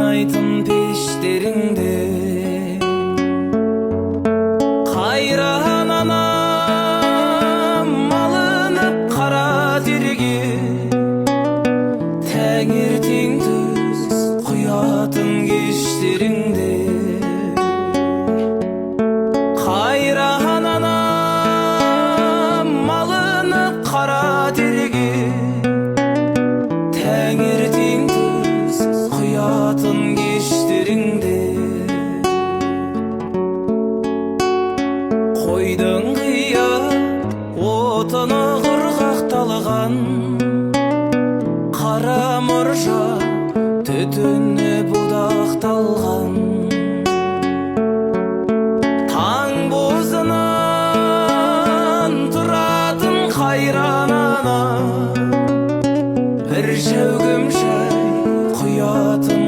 ойнайтын пештеріңде қайран анам малынып қара терге таңертең түс құятын кештеріңде қайран анам малынып қара терге таңертең түс құятын кештеріңде қойдың қия отыны құрғақталған қара мұржа түтіні будақталған таң бозынан тұратын қайран ана бір шәугім шай құятын